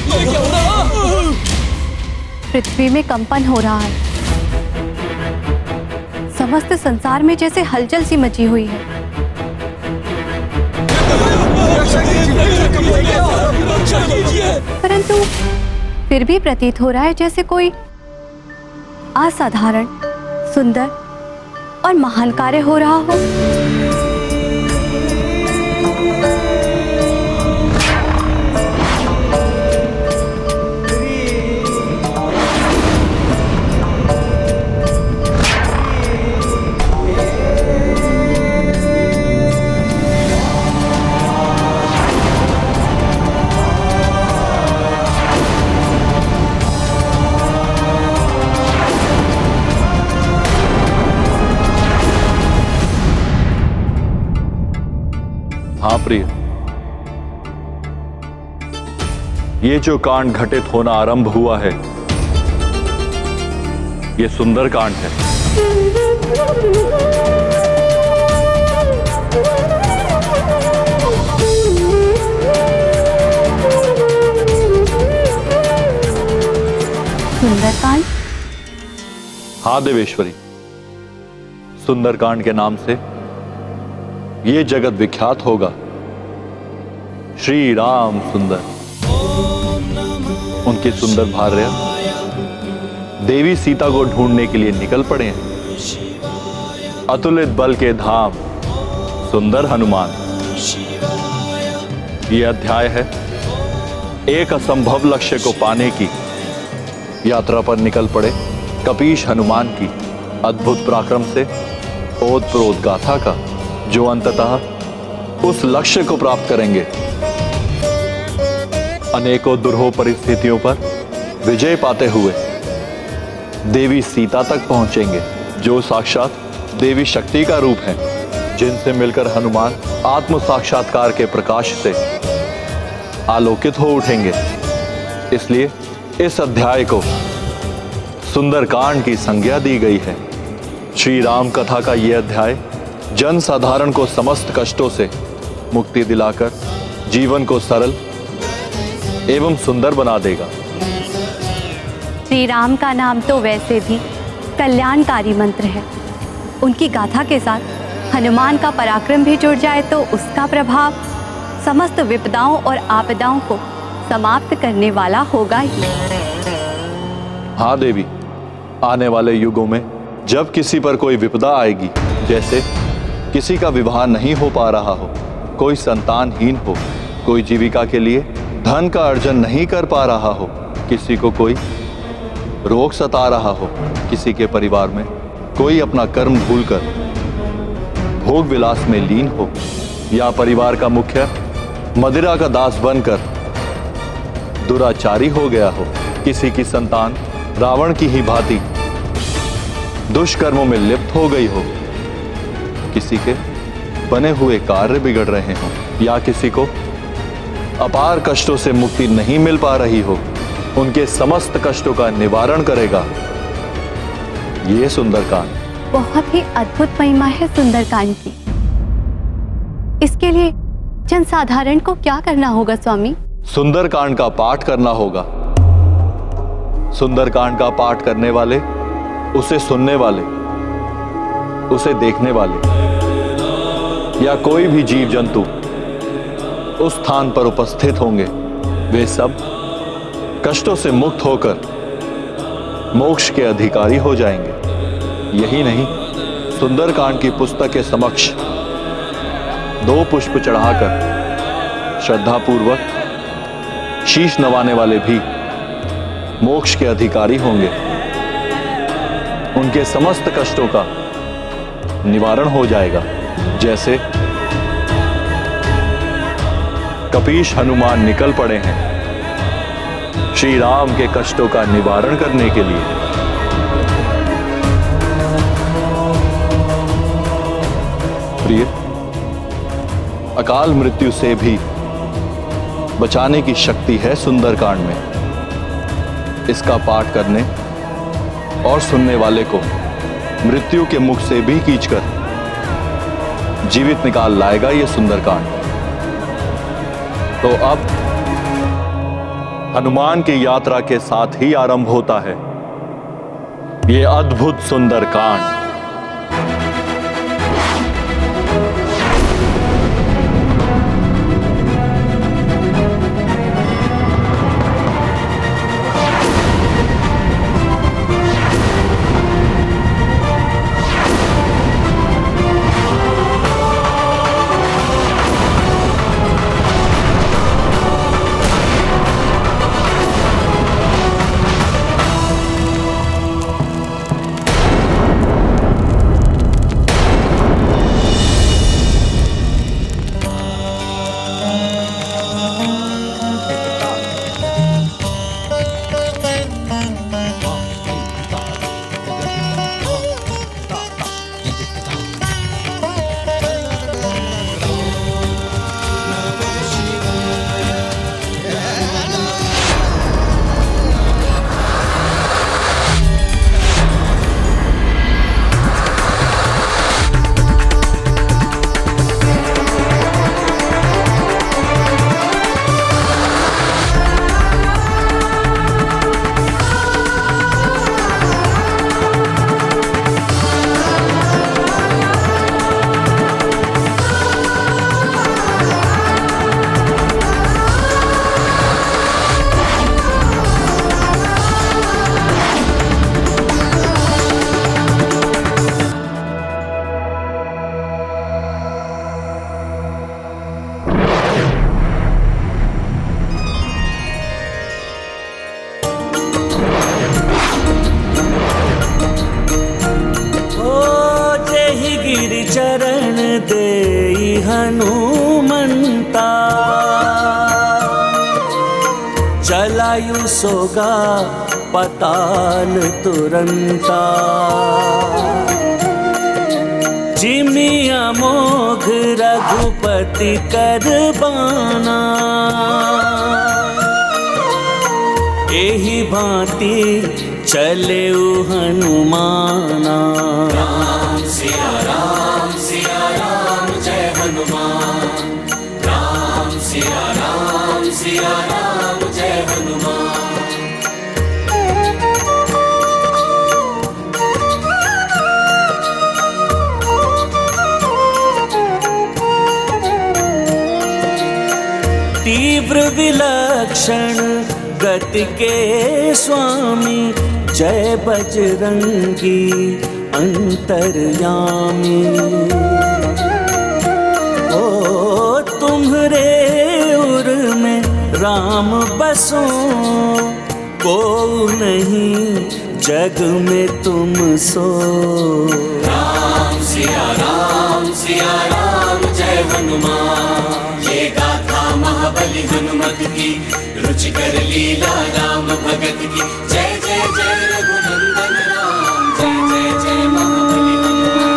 ये क्या हो रहा? पृथ्वी में कंपन हो रहा है। समस्त संसार में जैसे हलचल सी मची हुई है। परंतु फिर भी प्रतीत हो रहा है जैसे कोई असाधारण, सुंदर और महान कार्य हो रहा हो। हाँ प्रिय, ये जो कांड घटित होना आरंभ हुआ है, ये सुंदर कांड है। सुंदरकांड? हाँ देवेश्वरी, सुंदरकांड के नाम से ये जगत विख्यात होगा। श्री राम सुंदर, उनकी सुंदर भार्या देवी सीता को ढूंढने के लिए निकल पड़े हैं। अतुलित बल के धाम सुंदर हनुमान। यह अध्याय है एक असंभव लक्ष्य को पाने की यात्रा पर निकल पड़े कपीश हनुमान की अद्भुत पराक्रम से ओतप्रोत गाथा का, जो अंततः उस लक्ष्य को प्राप्त करेंगे। अनेकों दुर्हो परिस्थितियों पर विजय पाते हुए देवी सीता तक पहुंचेंगे, जो साक्षात देवी शक्ति का रूप है, जिनसे मिलकर हनुमान आत्म साक्षात्कार के प्रकाश से आलोकित हो उठेंगे। इसलिए इस अध्याय को सुंदरकांड की संज्ञा दी गई है। श्री राम कथा का यह अध्याय जन साधारण को समस्त कष्टों से मुक्ति दिलाकर जीवन को सरल एवं सुंदर बना देगा। श्री राम का नाम तो वैसे भी कल्याणकारी मंत्र है। उनकी गाथा के साथ हनुमान का पराक्रम भी जुड़ जाए तो उसका प्रभाव समस्त विपदाओं और आपदाओं को समाप्त करने वाला होगा ही। हाँ देवी, आने वाले युगों में जब किसी पर कोई विपदा आएगी, जैसे किसी का विवाह नहीं हो पा रहा हो, कोई संतानहीन हो, कोई जीविका के लिए धन का अर्जन नहीं कर पा रहा हो, किसी को कोई रोग सता रहा हो, किसी के परिवार में कोई अपना कर्म भूलकर भोग विलास में लीन हो, या परिवार का मुखिया मदिरा का दास बनकर दुराचारी हो गया हो, किसी की संतान रावण की ही भांति दुष्कर्मों में लिप्त हो गई हो, किसी के बने हुए कार्य बिगड़ रहे हों, या किसी को अपार कष्टों से मुक्ति नहीं मिल पा रही हो, उनके समस्त कष्टों का निवारण करेगा ये सुंदरकांड। बहुत ही अद्भुत महिमा है सुंदरकांड की। इसके लिए जनसाधारण को क्या करना होगा स्वामी? सुंदरकांड का पाठ करना होगा। सुंदरकांड का पाठ करने वाले, उसे सुनने वाले, उसे देखने वाले या कोई भी जीव जंतु उस स्थान पर उपस्थित होंगे, वे सब कष्टों से मुक्त होकर मोक्ष के अधिकारी हो जाएंगे। यही नहीं, सुंदरकांड की पुस्तक के समक्ष 2 पुष्प चढ़ाकर श्रद्धापूर्वक शीश नवाने वाले भी मोक्ष के अधिकारी होंगे। उनके समस्त कष्टों का निवारण हो जाएगा, जैसे कपीश हनुमान निकल पड़े हैं श्री राम के कष्टों का निवारण करने के लिए। प्रिय, अकाल मृत्यु से भी बचाने की शक्ति है सुंदरकांड में। इसका पाठ करने और सुनने वाले को मृत्यु के मुख से भी खींचकर जीवित निकाल लाएगा ये सुंदरकांड। तो अब हनुमान की यात्रा के साथ ही आरंभ होता है ये अद्भुत सुंदर कांड। चरण देई हनुमंता, चलायु सोगा पताल तुरंता। जिमिया मोघ रघुपति कर बाना, एही भांति चले हनुमाना। राम सिया राम जय हनुमान। राम सिया राम जय हनुमान। तीव्र विलक्षण गति के स्वामी, जय बजरंगी अंतर्यामी। ओ तुम्हरे उर में राम बसो, को नहीं जग में तुम सो। राम सिया राम जय हनुमान। ये गाथा महाबली हनुमत की, रुचिकर लीला राम भगत की। जय जय जय रघुनंदन राम, जय जय जय महाबली हनुमान।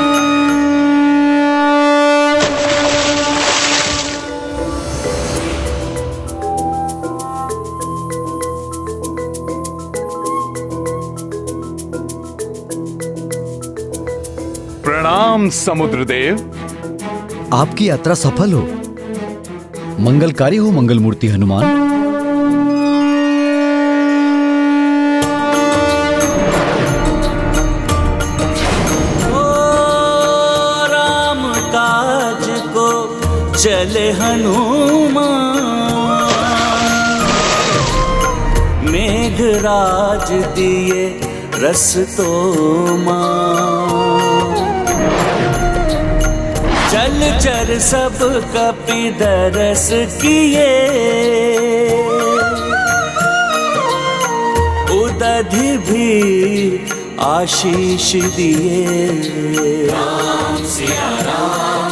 प्रणाम समुद्रदेव। आपकी यात्रा सफल हो, मंगलकारी हो मंगल मूर्ति हनुमान। ओ राम काज को चले हनुमान, मेघराज दिए रस तो जल चर सब कपि दरस किए, उदधि भी आशीष दिए। राम सिया राम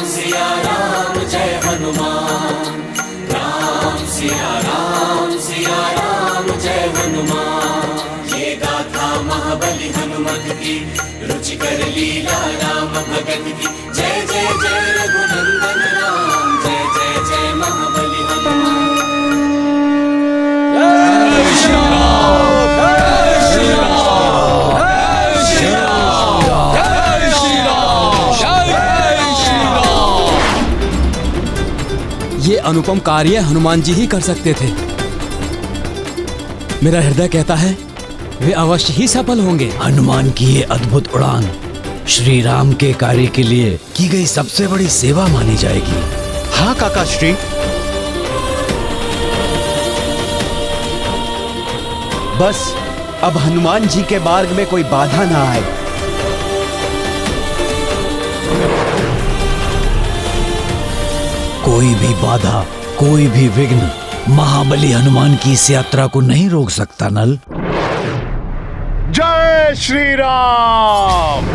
जय हनुमान। राम सिया राम जय हनुमान। ये गाथा महाबली हनुमत की, रुचिकर लीला राम भगत की। जय जय जय रघुनंदन राम, जय जय जय महाबली हनुमान। जय श्री राम, जय श्री राम, जय श्री राम, जय श्री राम, जय श्री राम। ये अनुपम कार्य हनुमान जी ही कर सकते थे। मेरा हृदय कहता है वे अवश्य ही सफल होंगे। हनुमान की ये अद्भुत उड़ान श्री राम के कार्य के लिए की गई सबसे बड़ी सेवा मानी जाएगी। हाँ काका श्री। बस अब हनुमान जी के मार्ग में कोई बाधा ना आए। कोई भी बाधा, कोई भी विघ्न महाबली हनुमान की इस यात्रा को नहीं रोक सकता नल। जय श्री राम।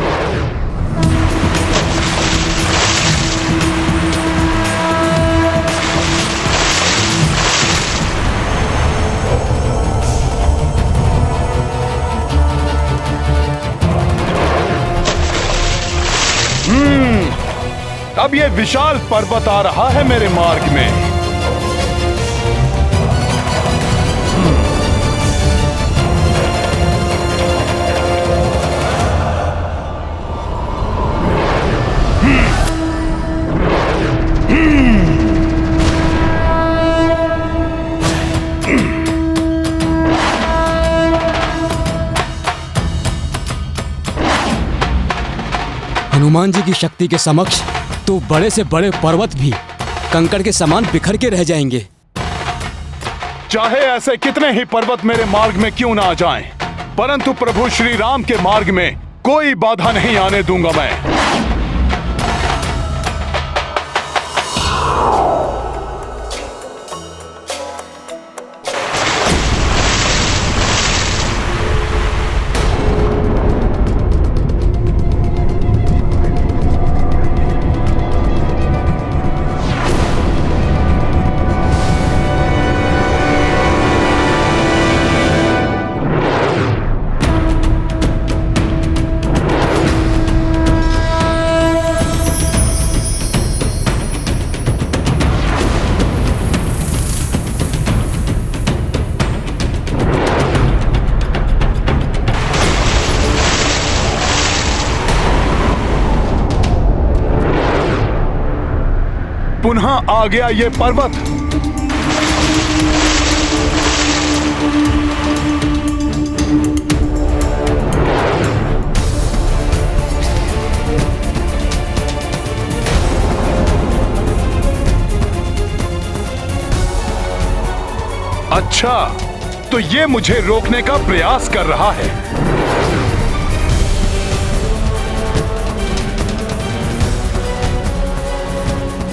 अब ये विशाल पर्वत आ रहा है मेरे मार्ग में। हनुमान जी की शक्ति के समक्ष तो बड़े से बड़े पर्वत भी कंकड़ के समान बिखर के रह जाएंगे। चाहे ऐसे कितने ही पर्वत मेरे मार्ग में क्यों ना आ जाएं, परंतु प्रभु श्री राम के मार्ग में कोई बाधा नहीं आने दूंगा मैं। पुनः आ गया ये पर्वत। अच्छा, तो ये मुझे रोकने का प्रयास कर रहा है।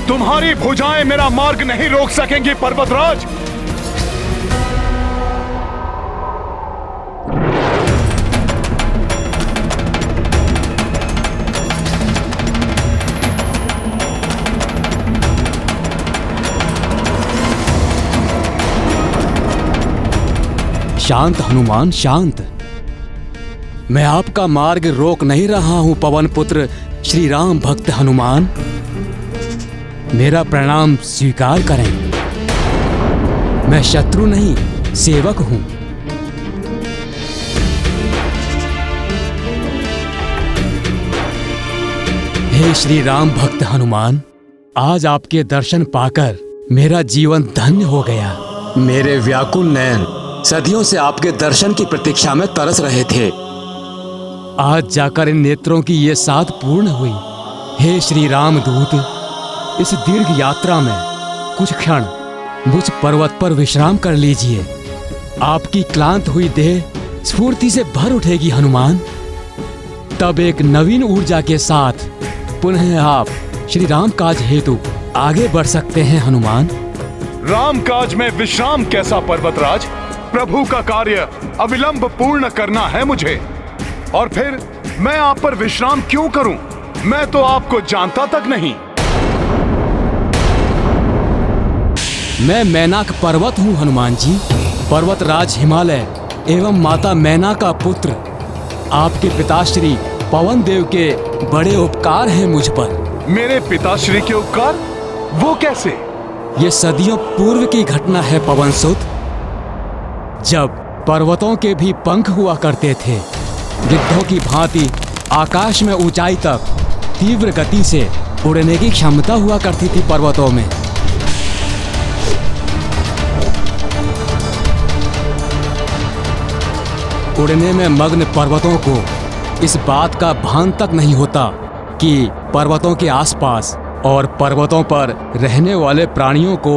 तुम्हारी भुजाएं मेरा मार्ग नहीं रोक सकेंगी पर्वतराज। शांत हनुमान शांत। मैं आपका मार्ग रोक नहीं रहा हूं पवन पुत्र श्री राम भक्त हनुमान। मेरा प्रणाम स्वीकार करें। मैं शत्रु नहीं सेवक हूं। हे श्री राम भक्त हनुमान, आज आपके दर्शन पाकर मेरा जीवन धन्य हो गया। मेरे व्याकुल नयन सदियों से आपके दर्शन की प्रतीक्षा में तरस रहे थे। आज जाकर इन नेत्रों की ये साध पूर्ण हुई। हे श्री राम दूत, इस दीर्घ यात्रा में कुछ क्षण मुझ पर्वत पर विश्राम कर लीजिए। आपकी क्लांत हुई देह स्फूर्ति से भर उठेगी हनुमान। तब एक नवीन ऊर्जा के साथ पुनः आप श्री राम काज हेतु आगे बढ़ सकते हैं हनुमान। राम काज में विश्राम कैसा पर्वतराज? प्रभु का कार्य अविलंब पूर्ण करना है मुझे। और फिर मैं आप पर विश्राम क्यों करूं? मैं तो आपको जानता तक नहीं। मैं मैनाक पर्वत हूँ हनुमान जी, पर्वतराज हिमालय एवं माता मैना का पुत्र। आपके पिताश्री पवन देव के बड़े उपकार हैं मुझ पर। मेरे पिताश्री के उपकार? वो कैसे? ये सदियों पूर्व की घटना है पवन सुत, जब पर्वतों के भी पंख हुआ करते थे। गिद्धों की भांति आकाश में ऊंचाई तक तीव्र गति से उड़ने की क्षमता हुआ करती थी पर्वतों में। उड़ने में मग्न पर्वतों को इस बात का भान तक नहीं होता कि पर्वतों के आसपास और पर्वतों पर रहने वाले प्राणियों को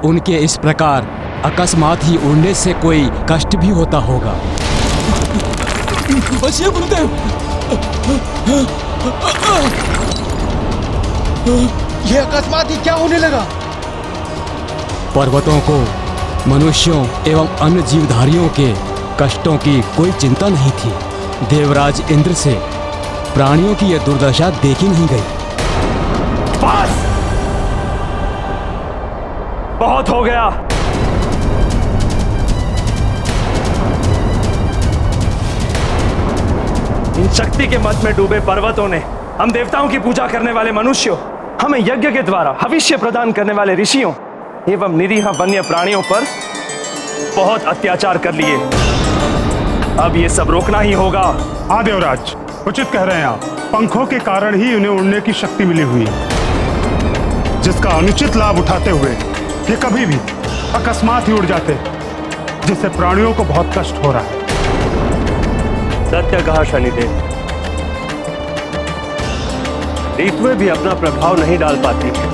उनके इस प्रकार अकस्मात ही उड़ने से कोई कष्ट भी होता होगा। बचिए गुरुदेव। ये अकस्मात ही क्या होने लगा? पर्वतों को मनुष्यों एवं अन्य जीवधारियों के कष्टों की कोई चिंता नहीं थी। देवराज इंद्र से प्राणियों की यह दुर्दशा देखी नहीं गई। बस, बहुत हो गया। इन शक्ति के मत में डूबे पर्वतों ने, हम देवताओं की पूजा करने वाले मनुष्यों, हमें यज्ञ के द्वारा भविष्य प्रदान करने वाले ऋषियों एवं निरीह वन्य प्राणियों पर बहुत अत्याचार कर लिए। अब ये सब रोकना ही होगा। हाँ देवराज, उचित कह रहे हैं आप। पंखों के कारण ही उन्हें उड़ने की शक्ति मिली हुई है, जिसका अनुचित लाभ उठाते हुए ये कभी भी अकस्मात ही उड़ जाते, जिससे प्राणियों को बहुत कष्ट हो रहा है। सत्य कहा शनिदेव। ऋतुएं भी अपना प्रभाव नहीं डाल पाती हैं।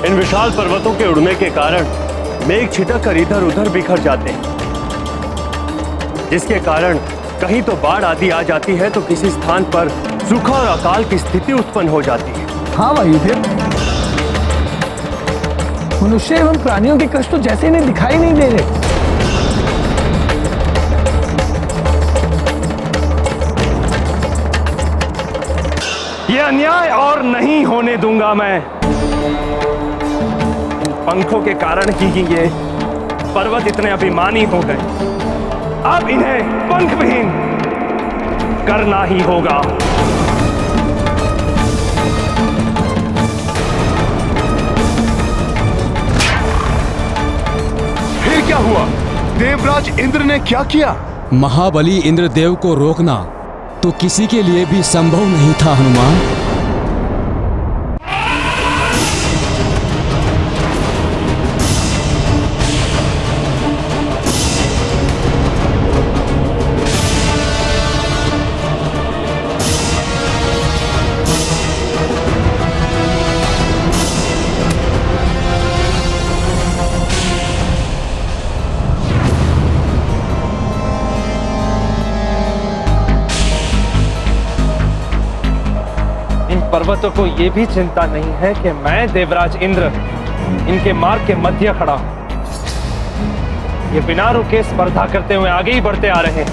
इन विशाल पर्वतों के उड़ने के कारण मेघ छिटक कर इधर उधर बिखर जाते हैं, जिसके कारण कहीं तो बाढ़ आदि आ जाती है तो किसी स्थान पर सूखा और अकाल की स्थिति उत्पन्न हो जाती है। हाँ वायुदेव, मनुष्य एवं प्राणियों के कष्ट तो जैसे इन्हें दिखाई नहीं दे रहे। ये अन्याय और नहीं होने दूंगा मैं। पंखों के कारण ही ये पर्वत इतने अभिमानी हो गए। अब इन्हें पंख विहीन करना ही होगा। फिर क्या हुआ? देवराज इंद्र ने क्या किया? महाबली इंद्रदेव को रोकना तो किसी के लिए भी संभव नहीं था हनुमान। पर्वतों को यह भी चिंता नहीं है कि मैं देवराज इंद्र इनके मार्ग के मध्य खड़ा हूं। ये बिना रुके स्पर्धा करते हुए आगे ही बढ़ते आ रहे हैं।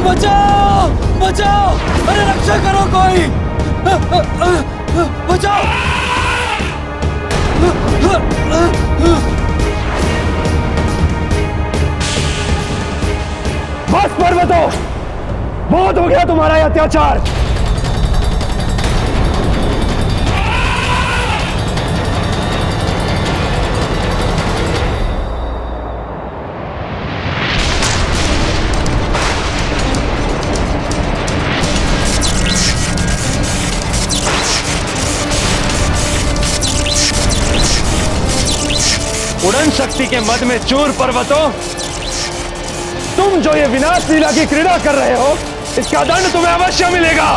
बचाओ बचाओ, अरे रक्षा करो कोई, बचाओ। बस पर्वतों, बहुत हो गया तुम्हारा यह अत्याचार। उड़न शक्ति के मद में चूर पर्वतों, तुम जो ये विनाश लीला की क्रीड़ा कर रहे हो, इसका दंड तुम्हें अवश्य मिलेगा।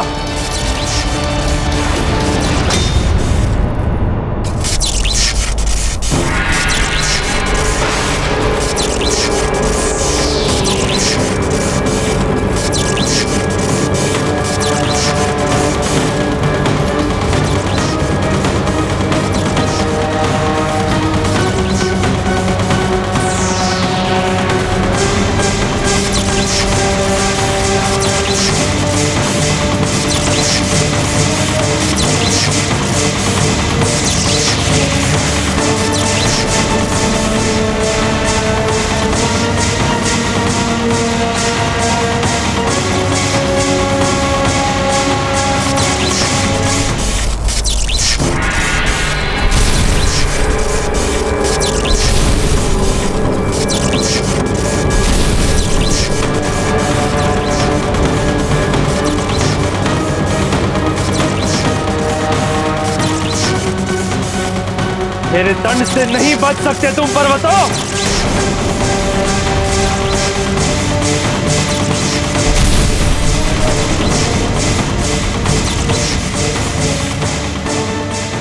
मेरे दंड से नहीं बच सकते तुम पर्वतों।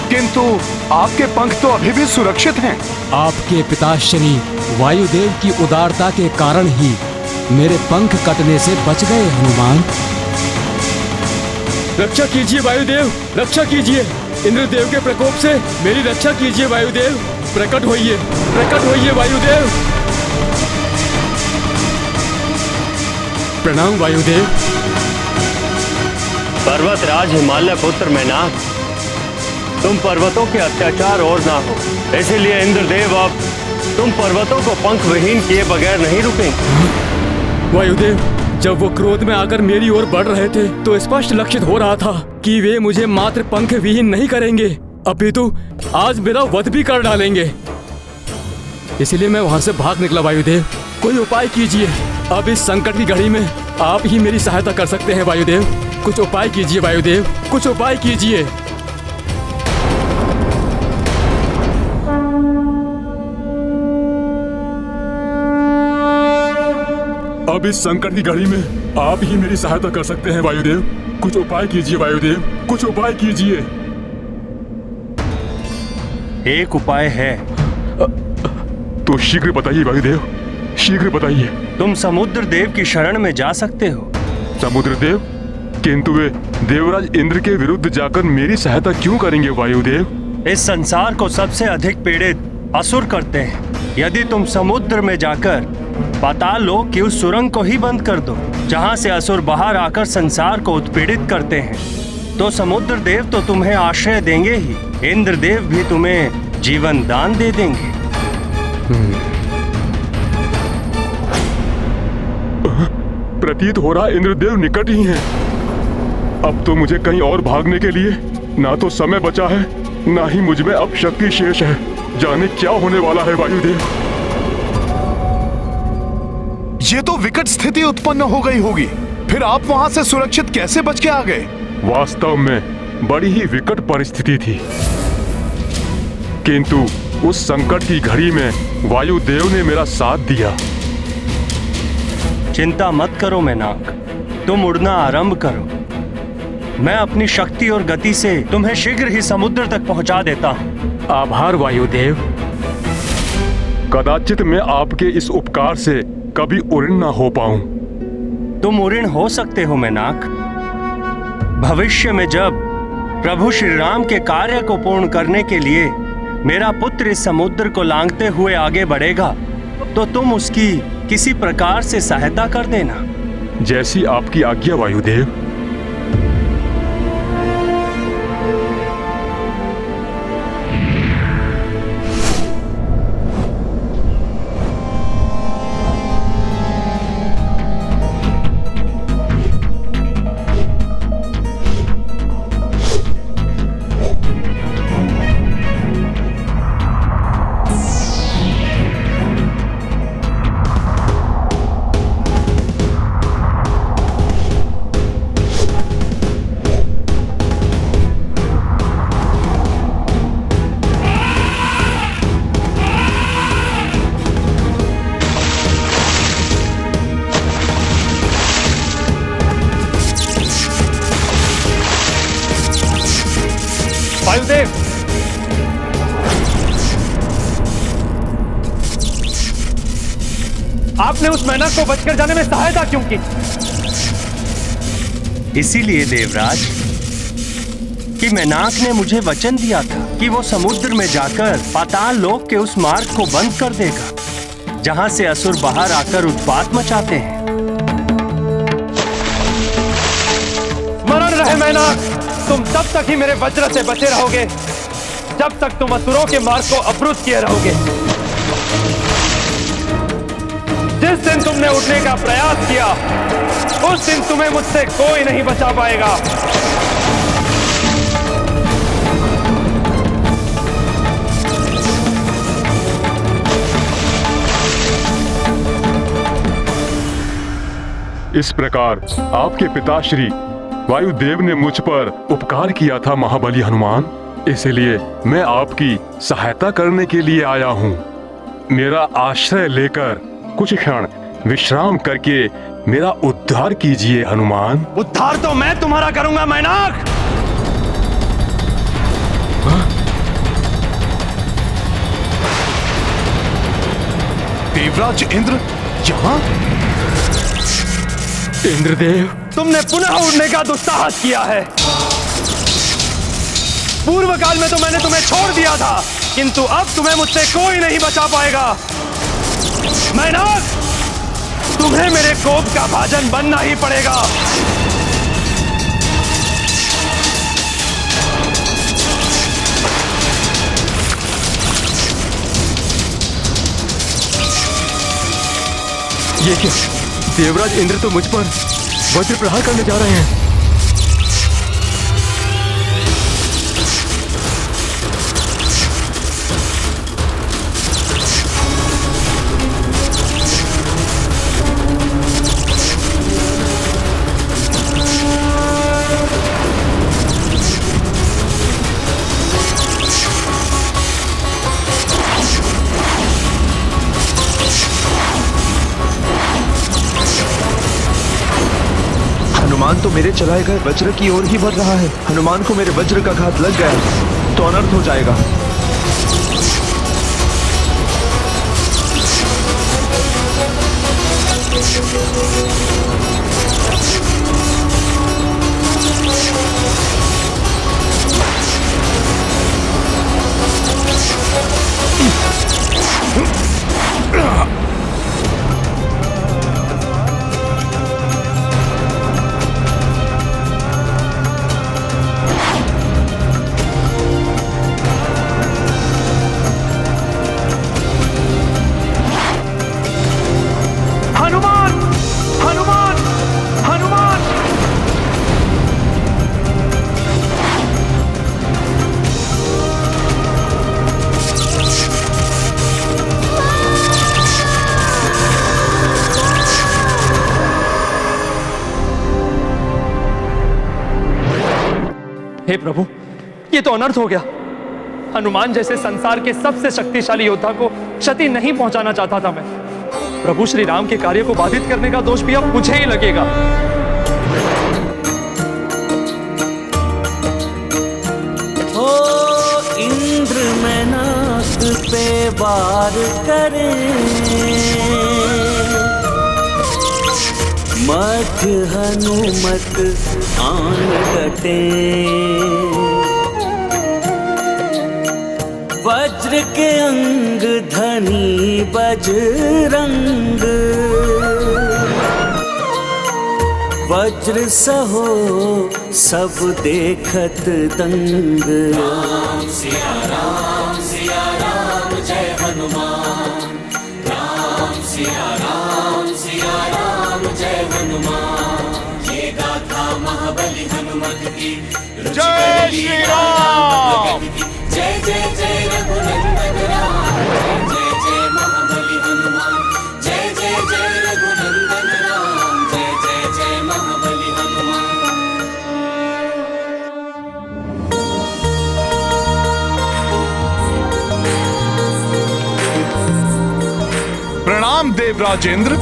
किंतु आपके पंख तो अभी भी सुरक्षित हैं। आपके पिताश्री वायुदेव की उदारता के कारण ही मेरे पंख कटने से बच गए हनुमान। रक्षा कीजिए वायुदेव, रक्षा कीजिए। इंद्रदेव के प्रकोप से मेरी रक्षा कीजिए वायुदेव। प्रकट होइए वायुदेव। प्रणाम वायुदेव। पर्वतराज हिमालय पुत्र मैनाक, तुम पर्वतों के अत्याचार और ना हो, इसीलिए इंद्रदेव अब तुम पर्वतों को पंख विहीन किए बगैर नहीं रुकेंगे। वायुदेव, जब वो क्रोध में आकर मेरी ओर बढ़ रहे थे तो स्पष्ट लक्षित हो रहा था कि वे मुझे मात्र पंख विहीन नहीं करेंगे, अपितु आज मेरा वध भी कर डालेंगे। इसलिए मैं वहां से भाग निकला। वायुदेव, कोई उपाय कीजिए। अब इस संकट की घड़ी में आप ही मेरी सहायता कर सकते हैं वायुदेव। कुछ उपाय कीजिए वायुदेव, कुछ उपाय कीजिए। अब इस संकट की घड़ी में आप ही मेरी सहायता कर सकते हैं वायुदेव। कुछ उपाय कीजिए वायुदेव, कुछ उपाय कीजिए। एक उपाय है। तो शीघ्र बताइए वायुदेव, शीघ्र बताइए। तुम समुद्र देव की शरण में जा सकते हो। समुद्र देव? किंतु वे देवराज इंद्र के विरुद्ध जाकर मेरी सहायता क्यों करेंगे वायुदेव? इस संसार को सबसे अधिक पीड़ित असुर करते हैं। यदि तुम समुद्र में जाकर पाताल लोक की उस सुरंग को ही बंद कर दो जहां से असुर बाहर आकर संसार को उत्पीड़ित करते हैं, तो समुद्र देव तो तुम्हें आश्रय देंगे ही, इंद्र देव भी तुम्हें जीवन दान दे देंगे। प्रतीत हो रहा इंद्रदेव निकट ही हैं। अब तो मुझे कहीं और भागने के लिए ना तो समय बचा है, ना ही मुझ में अब शक्ति शेष है। जाने क्या होने वाला है वायुदेव। ये तो विकट स्थिति उत्पन्न हो गई होगी, फिर आप वहां से सुरक्षित कैसे बच के आ गए? वास्तव में बड़ी ही विकट परिस्थिति थी, किंतु उस संकट की घड़ी में वायुदेव ने मेरा साथ दिया। चिंता मत करो मैनाक, तुम उड़ना आरंभ करो। मैं अपनी शक्ति और गति से तुम्हें शीघ्र ही समुद्र तक पहुंचा देता हूं। आभार वायुदेव। कदाचित मैं आपके इस उपकार से कभी उड़न ना हो पाऊं। तुम उड़न हो सकते हो मैनाक। भविष्य में जब प्रभु श्री राम के कार्य को पूर्ण करने के लिए मेरा पुत्र इस समुद्र को लांघते हुए आगे बढ़ेगा, तो तुम उसकी किसी प्रकार से सहायता कर देना। जैसी आपकी आज्ञा वायुदेव। वायुदेव, आपने उस मैनाक को बचकर जाने में सहायता क्यों की? इसीलिए देवराज कि मैनाक ने मुझे वचन दिया था कि वो समुद्र में जाकर पाताल लोक के उस मार्ग को बंद कर देगा जहां से असुर बाहर आकर उत्पात मचाते हैं। स्मरण रहे मैनाक, तुम तब तक ही मेरे वज्र से बचे रहोगे जब तक तुम असुरों के मार्ग को अवरुद्ध किए रहोगे। जिस दिन तुमने उठने का प्रयास किया, उस दिन तुम्हें मुझसे कोई नहीं बचा पाएगा। इस प्रकार आपके पिताश्री वायुदेव ने मुझ पर उपकार किया था महाबली हनुमान। इसलिए मैं आपकी सहायता करने के लिए आया हूँ। मेरा आश्रय लेकर कुछ क्षण विश्राम करके मेरा उद्धार कीजिए हनुमान। उद्धार तो मैं तुम्हारा करूंगा मैनाक। देवराज इंद्र यहाँ? इंद्रदेव, तुमने पुनः उड़ने का दुस्साहस किया है। पूर्व काल में तो मैंने तुम्हें छोड़ दिया था, किंतु अब तुम्हें मुझसे कोई नहीं बचा पाएगा। मैनाक, तुम्हें मेरे कोप का भाजन बनना ही पड़ेगा। ये क्या? देवराज इंद्र तो मुझ पर वज्र प्रहार करने जा रहे हैं। हनुमान तो मेरे चलाए गए वज्र की ओर ही बढ़ रहा है। हनुमान को मेरे वज्र का घात लग गया तो अनर्थ हो जाएगा। हे प्रभु, ये तो अनर्थ हो गया। हनुमान जैसे संसार के सबसे शक्तिशाली योद्धा को क्षति नहीं पहुंचाना चाहता था मैं। प्रभु श्री राम के कार्य को बाधित करने का दोष भी अब मुझे ही लगेगा। ओ इंद्र मैनाक पे वार करे, मत हनुमत आन डटे। वज्र के अंग धनी बजरंग, वज्र सहो सब देखत दंग। राम सिया राम जय हनुमान। राम सिया राम जय हनुमान। ये गाथा महाबली हनुमत की। जय श्री राम। जय जय जय रघुनंदन राम। जय जय महाबली हनुमान। जय जय जय रघुनंदन राम। जय जय जय महाबली हनुमान। प्रणाम देवराज इंद्र,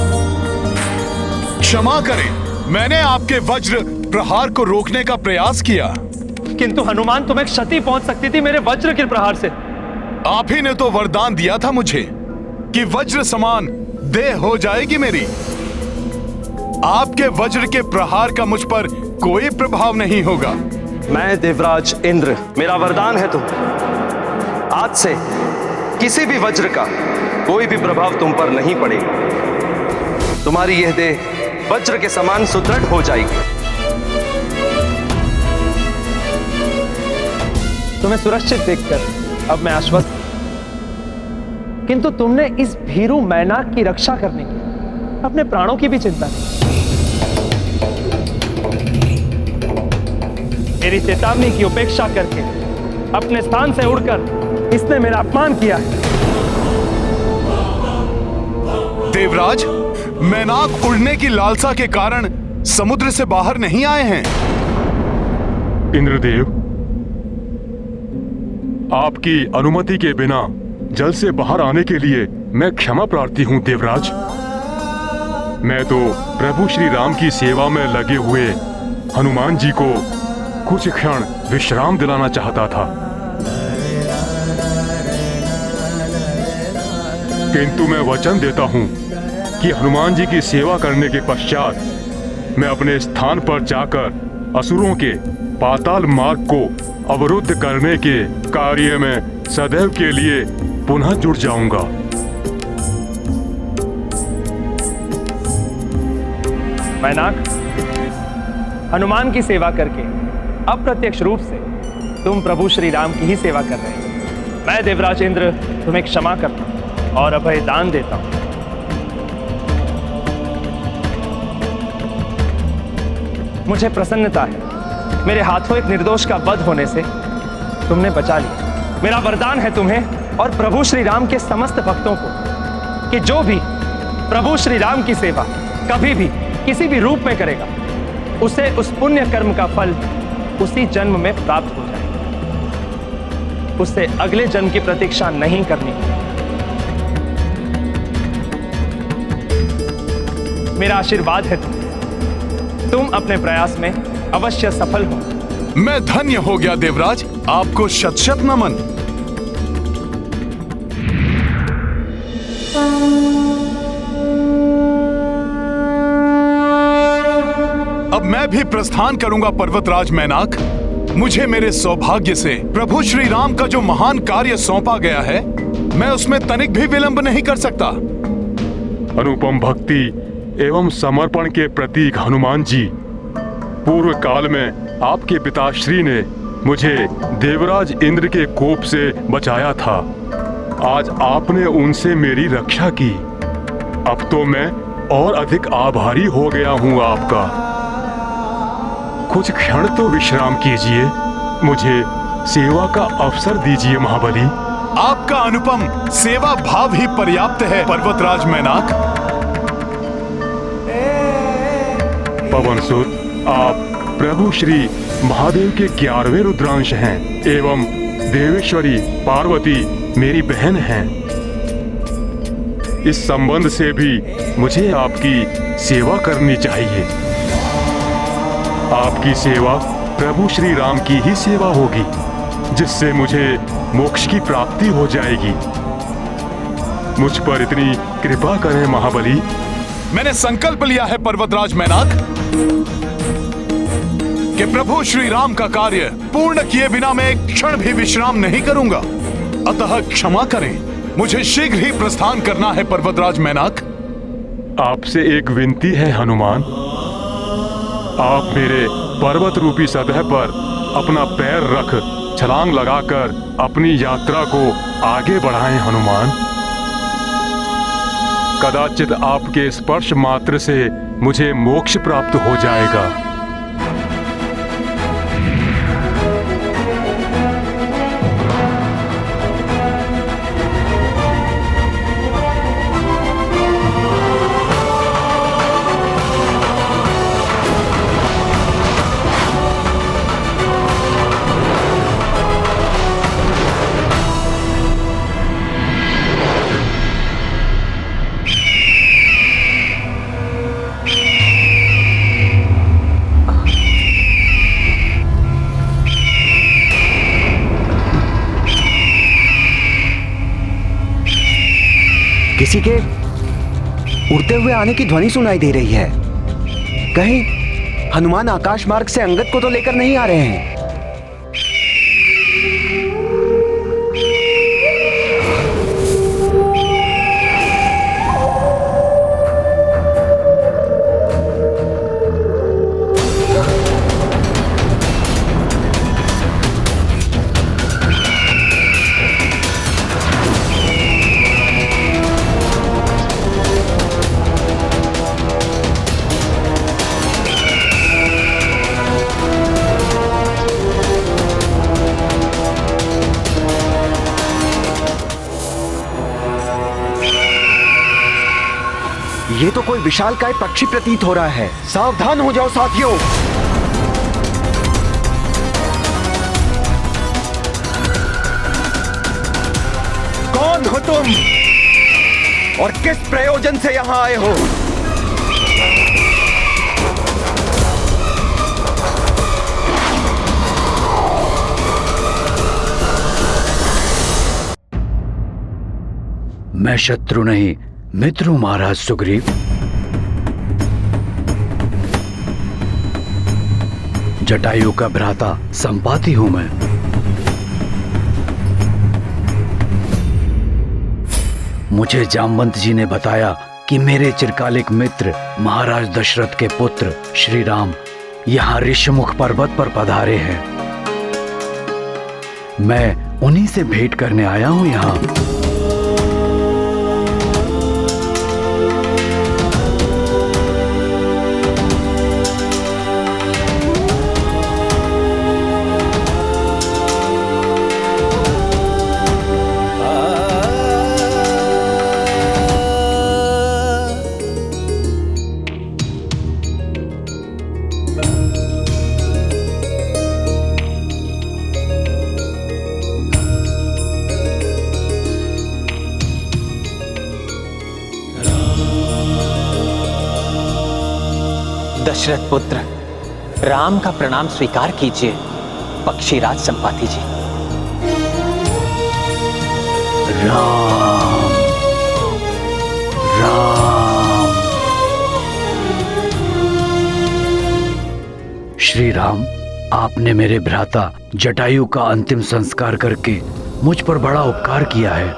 क्षमा करें, मैंने आपके वज्र प्रहार को रोकने का प्रयास किया, किंतु हनुमान तुम्हें क्षति पहुंच सकती थी मेरे वज्र के प्रहार से। आप ही ने तो वरदान दिया था मुझे कि वज्र समान देह हो जाएगी मेरी। आपके वज्र के प्रहार का मुझ पर कोई प्रभाव नहीं होगा। मैं देवराज इंद्र, मेरा वरदान है तो आज से किसी भी वज्र का कोई भी प्रभाव तुम पर नहीं पड़ेगा। तुम्हारी यह देह वज्र के समान सुदृढ़ हो जाएगी। तुम्हें सुरक्षित देखकर अब मैं आश्वस्त, किंतु तुमने इस भीरू मैनाक की रक्षा करने की अपने प्राणों की भी चिंता की। मेरी चेतावनी की उपेक्षा करके अपने स्थान से उड़कर इसने मेरा अपमान किया है। देवराज, मैनाक उड़ने की लालसा के कारण समुद्र से बाहर नहीं आए हैं। इंद्रदेव, आपकी अनुमति के बिना जल से बाहर आने के लिए मैं क्षमा प्रार्थी हूँ देवराज। मैं तो प्रभु श्री राम की सेवा में लगे हुए हनुमान जी को कुछ क्षण विश्राम दिलाना चाहता था, किंतु मैं वचन देता हूँ कि हनुमान जी की सेवा करने के पश्चात मैं अपने स्थान पर जाकर असुरों के पाताल मार्ग को अवरुद्ध करने के कार्य में सदैव के लिए पुनः जुड़ जाऊंगा। मैनाक, हनुमान की सेवा करके अप्रत्यक्ष रूप से तुम प्रभु श्री राम की ही सेवा कर रहे हो। मैं देवराज इंद्र तुम्हें क्षमा करता हूं और अभय दान देता हूं। मुझे प्रसन्नता है, मेरे हाथों एक निर्दोष का वध होने से तुमने बचा लिया। मेरा वरदान है तुम्हें और प्रभु श्री राम के समस्त भक्तों को कि जो भी प्रभु श्री राम की सेवा कभी भी किसी भी रूप में करेगा, उसे उस पुण्य कर्म का फल उसी जन्म में प्राप्त हो जाए। उससे अगले जन्म की प्रतीक्षा नहीं करनी। मेरा आशीर्वाद है तुम अपने प्रयास में अवश्य सफल हो। मैं धन्य हो गया देवराज, आपको शत शत नमन। अब मैं भी प्रस्थान करूंगा पर्वतराज मैनाक। मुझे मेरे सौभाग्य से प्रभु श्री राम का जो महान कार्य सौंपा गया है, मैं उसमें तनिक भी विलंब नहीं कर सकता। अनुपम भक्ति एवं समर्पण के प्रतीक हनुमान जी, पूर्व काल में आपके पिताश्री ने मुझे देवराज इंद्र के कोप से बचाया था। आज आपने उनसे मेरी रक्षा की। अब तो मैं और अधिक आभारी हो गया हूँ आपका। कुछ क्षण तो विश्राम कीजिए, मुझे सेवा का अवसर दीजिए महाबली। आपका अनुपम सेवा भाव ही पर्याप्त है पर्वतराज मैनाक। पवनसुत, आप प्रभु श्री महादेव के 11वें रुद्रांश हैं एवं देवेश्वरी पार्वती मेरी बहन हैं। इस संबंध से भी मुझे आपकी सेवा करनी चाहिए। आपकी सेवा प्रभु श्री राम की ही सेवा होगी, जिससे मुझे मोक्ष की प्राप्ति हो जाएगी। मुझ पर इतनी कृपा करें महाबली। मैंने संकल्प लिया है पर्वतराज मैनाक कि प्रभु श्री राम का कार्य पूर्ण किए बिना मैं एक क्षण भी विश्राम नहीं करूंगा। अतः क्षमा करें, मुझे शीघ्र ही प्रस्थान करना है पर्वतराज मैनाक। आपसे एक विनती है हनुमान, आप मेरे पर्वत रूपी सतह पर अपना पैर रख छलांग लगाकर अपनी यात्रा को आगे बढ़ाएं हनुमान। कदाचित आपके स्पर्श मात्र से मुझे मोक्ष प्राप्त हो जाएगा। किसी के उड़ते हुए आने की ध्वनि सुनाई दे रही है। कहीं हनुमान आकाश मार्ग से अंगद को तो लेकर नहीं आ रहे हैं। ये तो कोई विशालकाय पक्षी प्रतीत हो रहा है। सावधान हो जाओ साथियों। कौन हो तुम और किस प्रयोजन से यहाँ आए हो? मैं शत्रु नहीं मित्र हूं महाराज सुग्रीव। जटायु का भ्राता संपाति हूं मैं। मुझे जामवंत जी ने बताया कि मेरे चिरकालिक मित्र महाराज दशरथ के पुत्र श्री राम यहाँ ऋषमुख पर्वत पर पधारे हैं। मैं उन्हीं से भेंट करने आया हूं यहाँ। दशरथ पुत्र राम का प्रणाम स्वीकार कीजिए पक्षीराज संपाति जी। राम राम। श्री राम, आपने मेरे भ्राता जटायु का अंतिम संस्कार करके मुझ पर बड़ा उपकार किया है।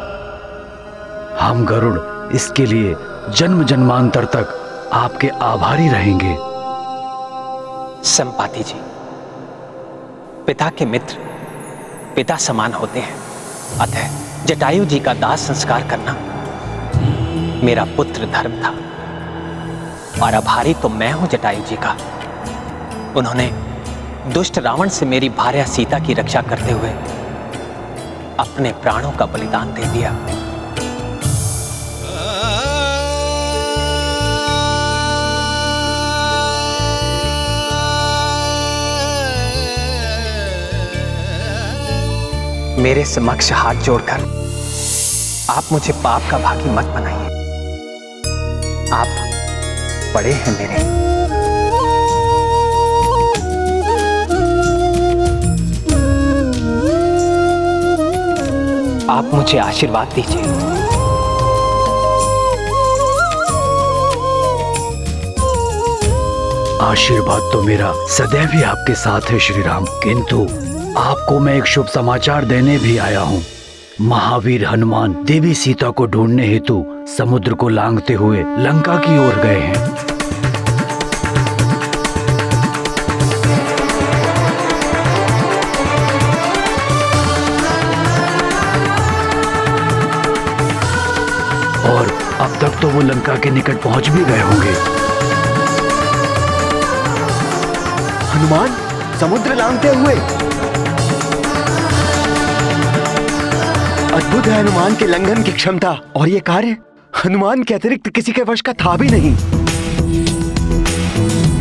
हम गरुड़ इसके लिए जन्म जन्मांतर तक आपके आभारी रहेंगे। संपाति जी, पिता के मित्र पिता समान होते हैं, अतः जटायु जी का दाह संस्कार करना मेरा पुत्र धर्म था। और आभारी तो मैं हूं जटायु जी का। उन्होंने दुष्ट रावण से मेरी भार्या सीता की रक्षा करते हुए अपने प्राणों का बलिदान दे दिया। मेरे समक्ष हाथ जोड़कर आप मुझे पाप का भागी मत बनाइए। आप बड़े हैं मेरे। आप मुझे आशीर्वाद दीजिए। आशीर्वाद तो मेरा सदैव ही आपके साथ है श्री राम, किंतु आपको मैं एक शुभ समाचार देने भी आया हूँ। महावीर हनुमान देवी सीता को ढूंढने हेतु समुद्र को लांघते हुए लंका की ओर गए हैं। और अब तक तो वो लंका के निकट पहुंच भी गए होंगे। हनुमान समुद्र लांघते हुए? अद्भुत है हनुमान के लंघन की क्षमता, और ये कार्य हनुमान के अतिरिक्त किसी के वश का था भी नहीं।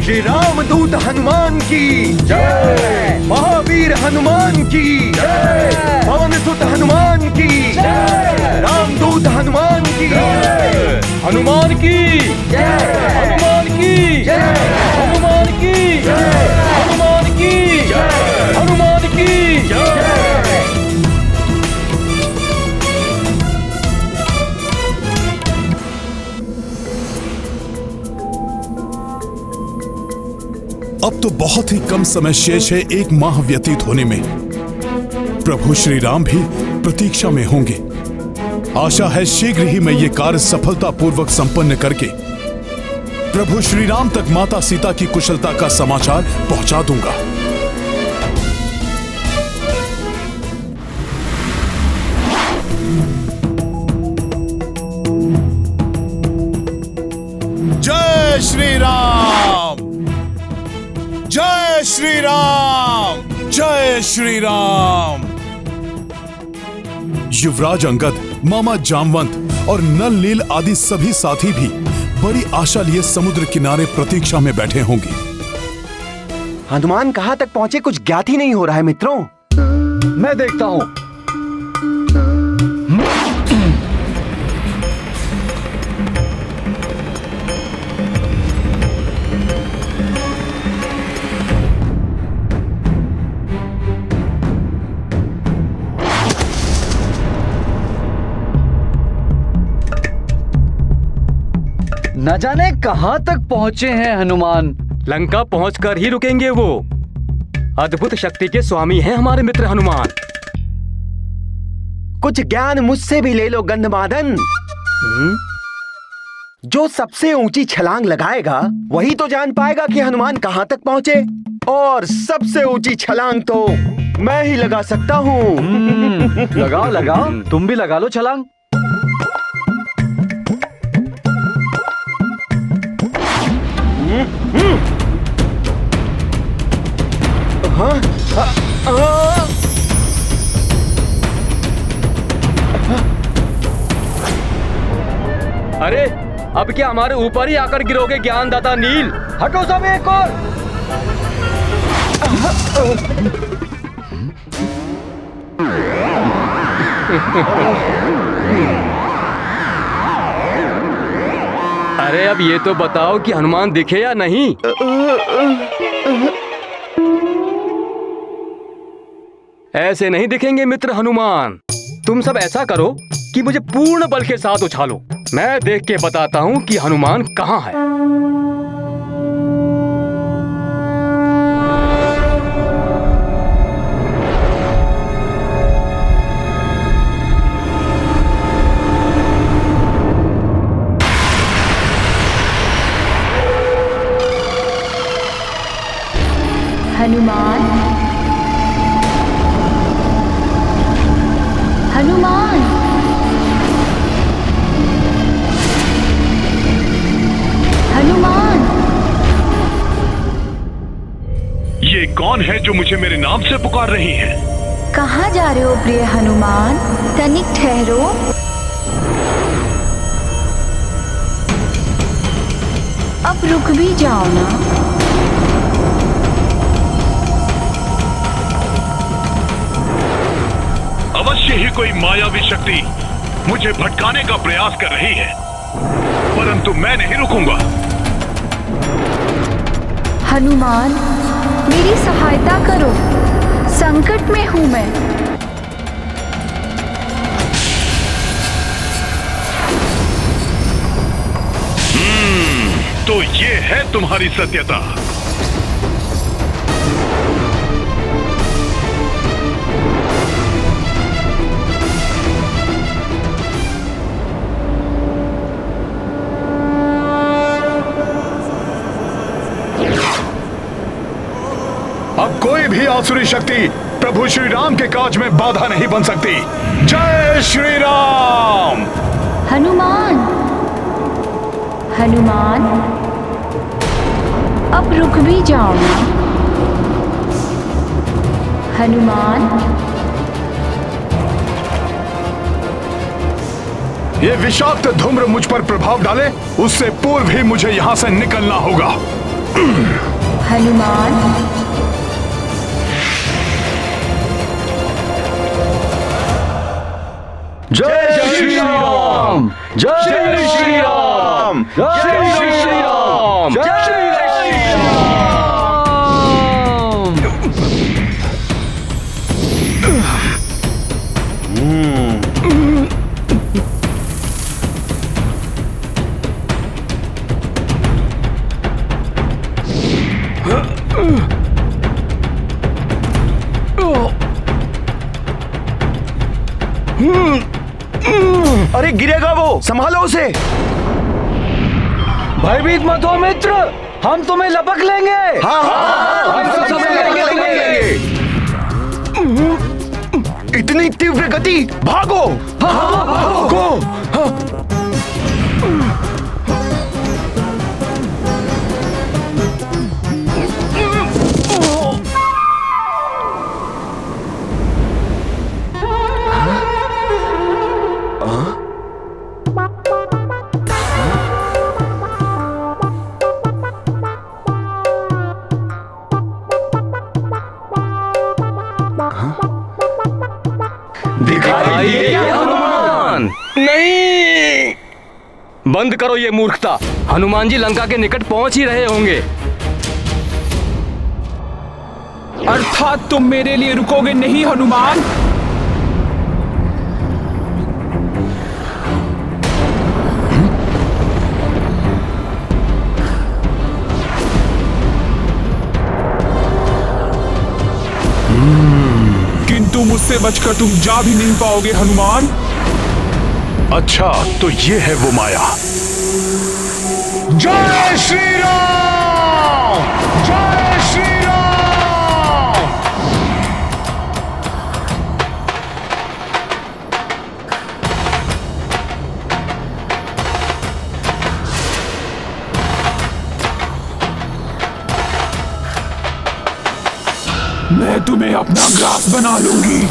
श्री राम दूत हनुमान की जय, महावीर हनुमान की जय, पवन सुत हनुमान की जय, रामदूत हनुमान की जय, हनुमान की जय, हनुमान की जय, हनुमान की जय, हनुमान की जय, हनुमान की जय। अब तो बहुत ही कम समय शेष है एक माह व्यतीत होने में। प्रभु श्री राम भी प्रतीक्षा में होंगे। आशा है शीघ्र ही मैं ये कार्य सफलतापूर्वक संपन्न करके प्रभु श्री राम तक माता सीता की कुशलता का समाचार पहुंचा दूंगा। जय श्री राम, जय श्री राम, जय श्री राम। युवराज अंगद, मामा जामवंत और नल नील आदि सभी साथी भी बड़ी आशा लिए समुद्र किनारे प्रतीक्षा में बैठे होंगे। हनुमान कहां तक पहुंचे कुछ ज्ञात ही नहीं हो रहा है मित्रों। मैं देखता हूं। न जाने कहां तक पहुंचे हैं हनुमान। लंका पहुंचकर ही रुकेंगे वो। अद्भुत शक्ति के स्वामी हैं हमारे मित्र हनुमान। कुछ ज्ञान मुझसे भी ले लो गंधमादन। जो सबसे ऊंची छलांग लगाएगा वही तो जान पाएगा कि हनुमान कहां तक पहुंचे। और सबसे ऊंची छलांग तो मैं ही लगा सकता हूँ। लगाओ लगाओ, तुम भी लगा लो छलांग। अरे अब क्या हमारे ऊपर ही आकर गिरोगे ज्ञानदाता नील? हटो सब एक और। अरे अब ये तो बताओ कि हनुमान दिखे या नहीं? ऐसे नहीं दिखेंगे मित्र हनुमान। तुम सब ऐसा करो कि मुझे पूर्ण बल के साथ उछालो। मैं देख के बताता हूँ कि हनुमान कहाँ है। हनुमान, हनुमान, हनुमान। ये कौन है जो मुझे मेरे नाम से पुकार रही है? कहाँ जा रहे हो प्रिय हनुमान? तनिक ठहरो। अब रुक भी जाओ ना। अवश्य ही कोई मायावी शक्ति मुझे भटकाने का प्रयास कर रही है, परंतु मैं नहीं रुकूंगा। हनुमान, मेरी सहायता करो, संकट में हूं मैं। तो ये है तुम्हारी सत्यता। अब कोई भी आसुरी शक्ति प्रभु श्री राम के काज में बाधा नहीं बन सकती। जय श्री राम। हनुमान, हनुमान, अब रुक भी जाओ ना। हनुमान, ये विषाक्त धूम्र मुझ पर प्रभाव डाले, उससे पूर्व ही मुझे यहां से निकलना होगा। हनुमान, जय श्री राम, जय श्री राम, जय श्री राम, जय श्री राम। अरे गिरेगा वो, संभालो उसे। भयभीत मत हो मित्र, हम तुम्हें लपक लेंगे। हाँ हाँ, हम सब लेंगे। इतनी तीव्र गति, भागो। हाँ, भागो। हनुमान नहीं, बंद करो ये मूर्खता। हनुमान जी लंका के निकट पहुंच ही रहे होंगे। अर्थात तुम मेरे लिए रुकोगे नहीं हनुमान? बचकर तुम जा भी नहीं पाओगे हनुमान। अच्छा, तो ये है वो माया। जय श्री राम! जय श्री राम! मैं तुम्हें अपना ग्रास बना लूंगी।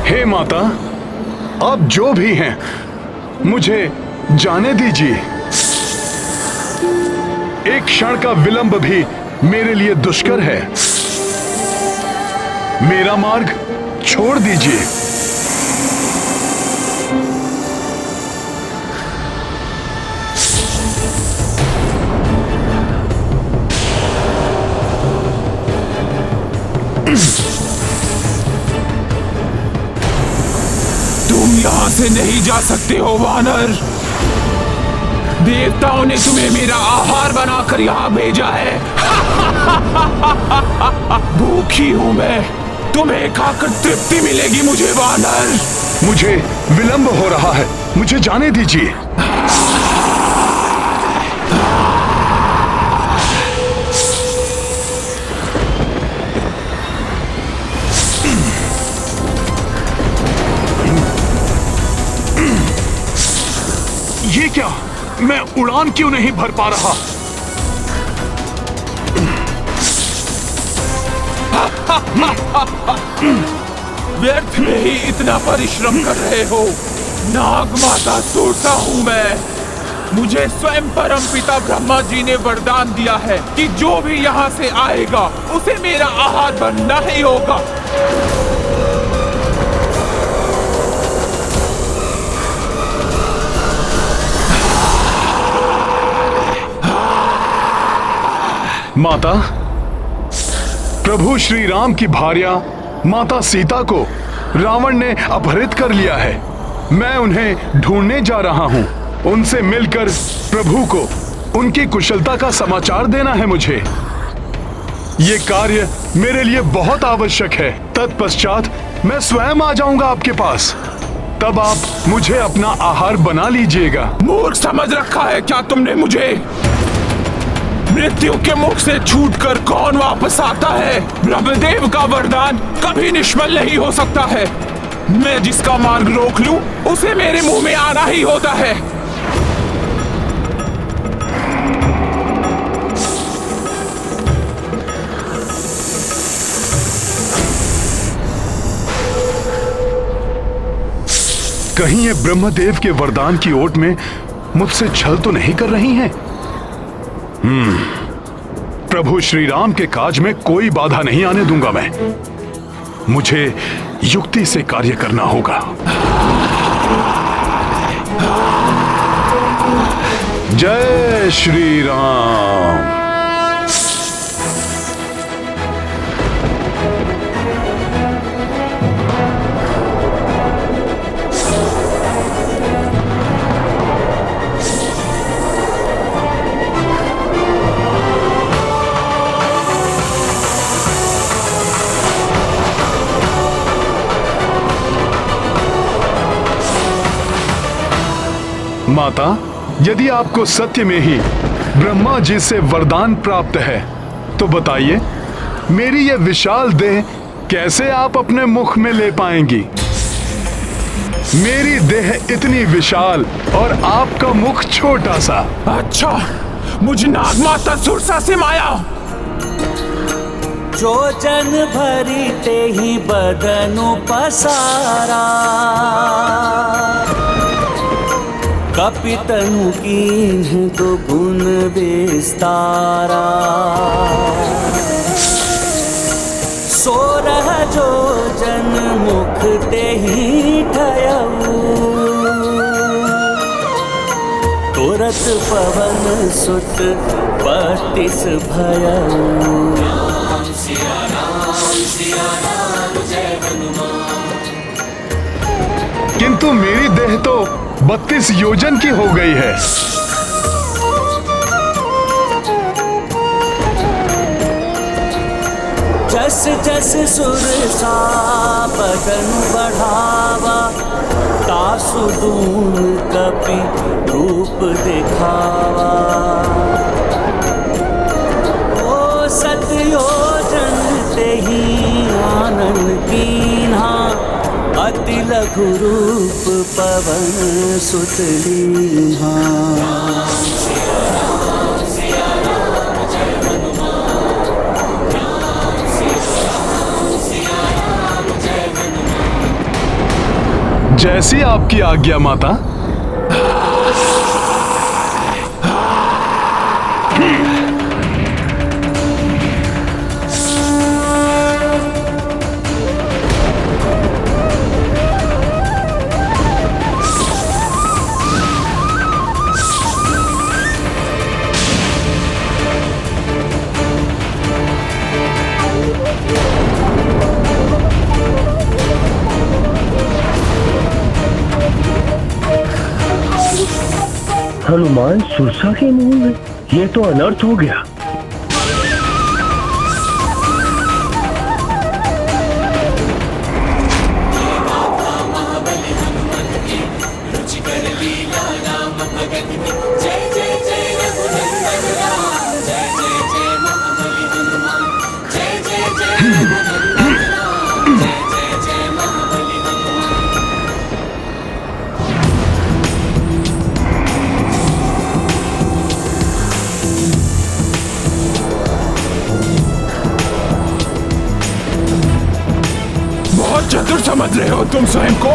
हे माता, आप जो भी हैं, मुझे जाने दीजिए। एक क्षण का विलंब भी मेरे लिए दुष्कर है। मेरा मार्ग छोड़ दीजिए। तुम यहाँ से नहीं जा सकते हो वानर। देवताओं ने तुम्हें मेरा आहार बनाकर यहाँ भेजा है। भूखी हूँ मैं, तुम्हें खाकर तृप्ति मिलेगी मुझे वानर। मुझे विलंब हो रहा है, मुझे जाने दीजिए। ये क्या? मैं उड़ान क्यों नहीं भर पा रहा? व्यर्थ में ही इतना परिश्रम कर रहे हो। नाग माता सुरसा हूँ मैं। मुझे स्वयं परम पिता ब्रह्मा जी ने वरदान दिया है कि जो भी यहाँ से आएगा उसे मेरा आहार बनना ही होगा। माता, प्रभु श्री राम की भार्या माता सीता को रावण ने अपहरित कर लिया है। मैं उन्हें ढूंढने जा रहा हूं। उनसे मिलकर प्रभु को उनकी कुशलता का समाचार देना है मुझे। ये कार्य मेरे लिए बहुत आवश्यक है। तत्पश्चात मैं स्वयं आ जाऊंगा आपके पास। तब आप मुझे अपना आहार बना लीजिएगा। मूर्ख समझ रखा है क्या तुमने मुझे? मृत्यु के मुख से छूटकर कौन वापस आता है? ब्रह्मदेव का वरदान कभी निष्फल नहीं हो सकता है। मैं जिसका मार्ग रोक लूं, उसे मेरे मुंह में आना ही होता है। कहीं ये ब्रह्मदेव के वरदान की ओट में मुझसे छल तो नहीं कर रही हैं? प्रभु श्री राम के काज में कोई बाधा नहीं आने दूंगा मैं। मुझे युक्ति से कार्य करना होगा। जय श्री राम। माता, यदि आपको सत्य में ही ब्रह्मा जी से वरदान प्राप्त है तो बताइए, मेरी यह विशाल देह कैसे आप अपने मुख में ले पाएंगी? मेरी देह इतनी विशाल और आपका मुख छोटा सा। अच्छा, मुझ नाग माता सुरसा से माया। जो जन भरी ते ही बदनु पसारा, कपितनु कीन्ह तो गुण विस्तारा। सोरह जो जन मुख ते ही ठयऊ, तुरत पवन सुत 32 भयऊ। सिया राम जय हनुमान। किंतु मेरी देह तो 32 योजन की हो गई है। जस जस सुरसा बदन बढ़ावा, तासु दून कपि रूप दिखावा। ओ सतयोजन ते ही आनन कीन्हा, अति लघु रूप पवन सुत लीन्हा। जैसी आपकी आज्ञा माता। हनुमान सुरसा के मुंह में, ये तो अनर्थ हो गया। चतुर समझ रहे हो तुम स्वयं को?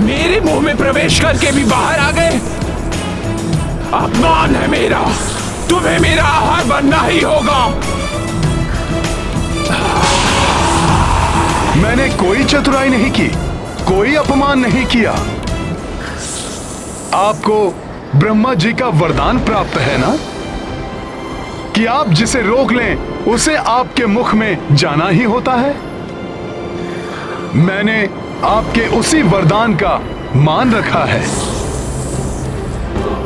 मेरे मुंह में प्रवेश करके भी बाहर आ गए। अपमान है मेरा, तुम्हें मेरा आहार बनना ही होगा। मैंने कोई चतुराई नहीं की, कोई अपमान नहीं किया। आपको ब्रह्मा जी का वरदान प्राप्त है ना कि आप जिसे रोक लें उसे आपके मुख में जाना ही होता है। मैंने आपके उसी वरदान का मान रखा है,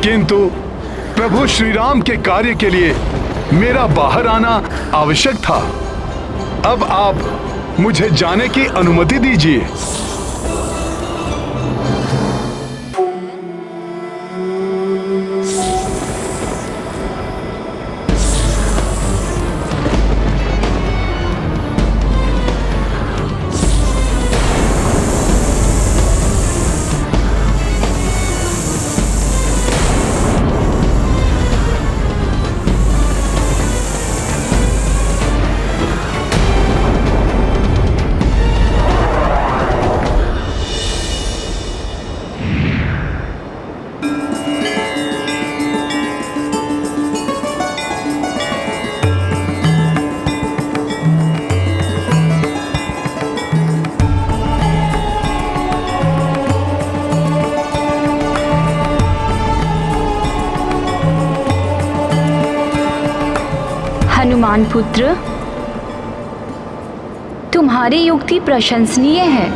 किंतु प्रभु श्री राम के कार्य के लिए मेरा बाहर आना आवश्यक था। अब आप मुझे जाने की अनुमति दीजिए। हनुमान पुत्र, तुम्हारी युक्ति प्रशंसनीय है।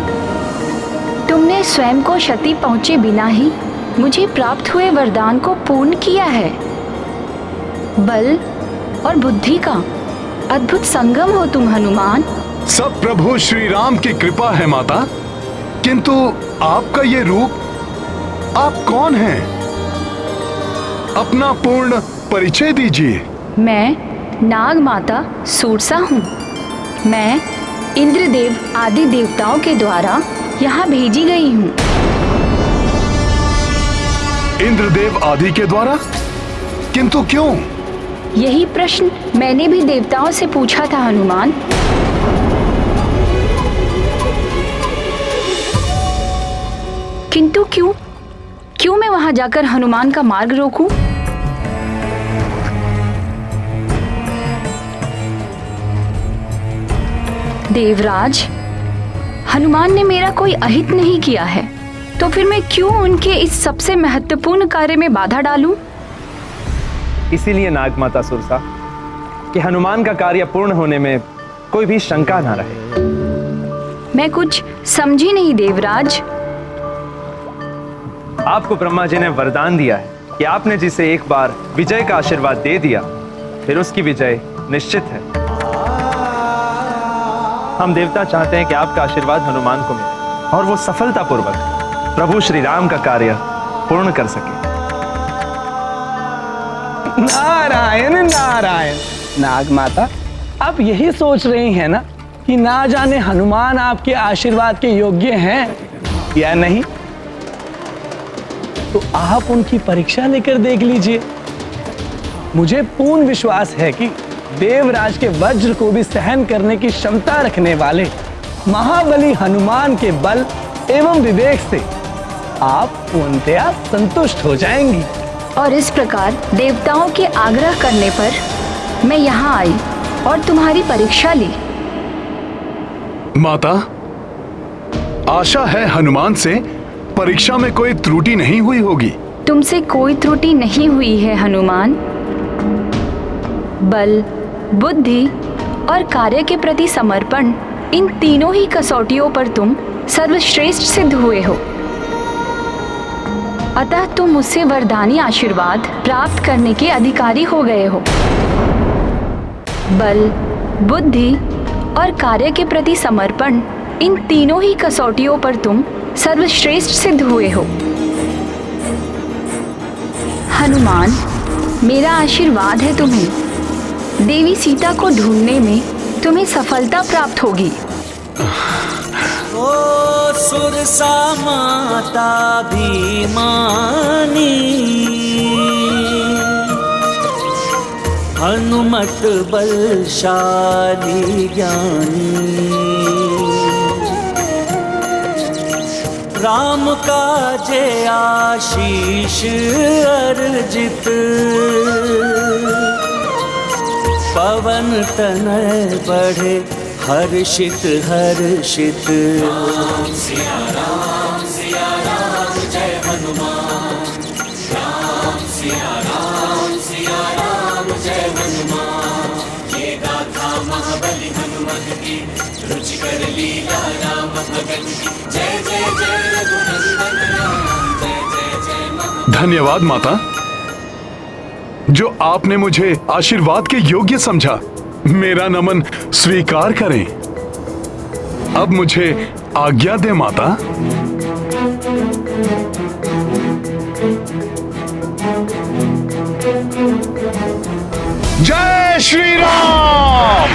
तुमने स्वयं को क्षति पहुंचे बिना ही मुझे प्राप्त हुए वरदान को पूर्ण किया है। बल और बुद्धि का अद्भुत संगम हो तुम हनुमान। सब प्रभु श्री राम की कृपा है माता, किंतु आपका ये रूप, आप कौन हैं? अपना पूर्ण परिचय दीजिए। मैं नाग माता सूरसा हूँ। मैं इंद्रदेव आदि देवताओं के द्वारा यहाँ भेजी गई हूँ। इंद्रदेव आदि के द्वारा? किंतु क्यों? यही प्रश्न मैंने भी देवताओं से पूछा था हनुमान। किंतु क्यों मैं वहां जाकर हनुमान का मार्ग रोकूं? देवराज, हनुमान ने मेरा कोई अहित नहीं किया है, तो फिर मैं क्यों उनके इस सबसे महत्वपूर्ण कार्य में बाधा डालूं? इसीलिए नागमाता सुरसा कि हनुमान का कार्य पूर्ण होने में कोई भी शंका ना रहे। मैं कुछ समझी नहीं देवराज। आपको ब्रह्मा जी ने वरदान दिया है कि आपने जिसे एक बार विजय का आशीर्वाद दे दिया, फिर उसकी विजय निश्चित है। हम देवता चाहते हैं कि आपका आशीर्वाद हनुमान को मिले और वो सफलतापूर्वक प्रभु श्री राम का कार्य पूर्ण कर सके। नारायण नारायण। नागमाता, आप यही सोच रही हैं ना कि ना जाने हनुमान आपके आशीर्वाद के योग्य हैं या नहीं? तो आप उनकी परीक्षा लेकर देख लीजिए। मुझे पूर्ण विश्वास है कि देवराज के वज्र को भी सहन करने की क्षमता रखने वाले महाबली हनुमान के बल एवं विवेक से आप पूर्णतया संतुष्ट हो जाएंगी। और इस प्रकार देवताओं के आग्रह करने पर मैं यहाँ आई और तुम्हारी परीक्षा ली। माता, आशा है हनुमान से परीक्षा में कोई त्रुटि नहीं हुई होगी। तुमसे कोई त्रुटि नहीं हुई है हनुमान। बल, बुद्धि और कार्य के प्रति समर्पण, इन तीनों ही कसौटियों पर तुम सर्वश्रेष्ठ सिद्ध हुए हो। अतः तुम मुझसे वरदानी आशीर्वाद प्राप्त करने के अधिकारी हो गए हो। बल, बुद्धि और कार्य के प्रति समर्पण, इन तीनों ही कसौटियों पर तुम सर्वश्रेष्ठ सिद्ध हुए हो। हनुमान, मेरा आशीर्वाद है तुम्हें। देवी सीता को ढूंढने में तुम्हें सफलता प्राप्त होगी। ओ सुरसा माता भीमानी, हनुमत बलशाली ज्ञानी, राम का जय आशीष अर्जित, पवन तनय बढ़े हर्षित हर्षित। राम सिया राम जय हनुमान, राम सिया राम जय हनुमान। ये गाथा महाबली हनुमत की, रुचिकर लीला राम भगत की। जय जय जय रघुनंदन राम, जय जय जय महाबली। धन्यवाद माता, जो आपने मुझे आशीर्वाद के योग्य समझा। मेरा नमन स्वीकार करें। अब मुझे आज्ञा दे माता। जय श्री राम।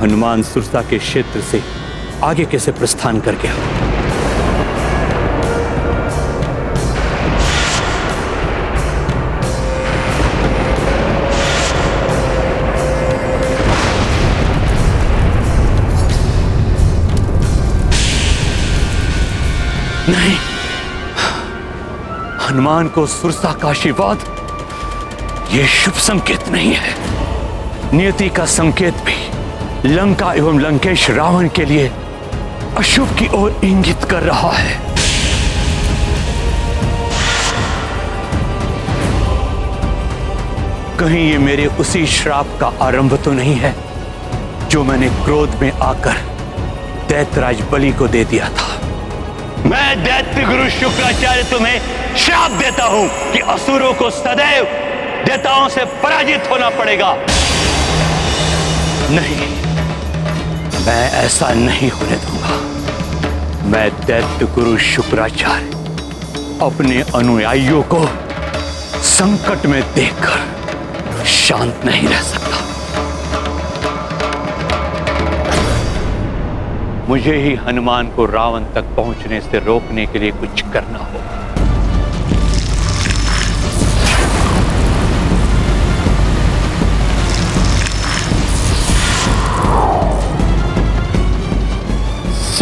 हनुमान सुरसा के क्षेत्र से आगे कैसे प्रस्थान कर गया? नहीं, हनुमान को सुरसा का आशीर्वाद यह शुभ संकेत नहीं है। नियति का संकेत भी लंका एवं लंकेश रावण के लिए अशुभ की ओर इंगित कर रहा है। कहीं ये मेरे उसी श्राप का आरंभ तो नहीं है जो मैंने क्रोध में आकर दैत्यराज बलि को दे दिया था। मैं दैत्य गुरु शुक्राचार्य तुम्हें श्राप देता हूं कि असुरों को सदैव देवताओं से पराजित होना पड़ेगा। नहीं, मैं ऐसा नहीं होने दूंगा। मैं दैत्य गुरु शुक्राचार्य अपने अनुयायियों को संकट में देखकर शांत नहीं रह सकता। मुझे ही हनुमान को रावण तक पहुंचने से रोकने के लिए कुछ करना होगा।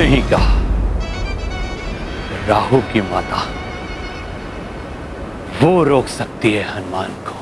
सिंहिका, राहु की माता, वो रोक सकती है हनुमान को।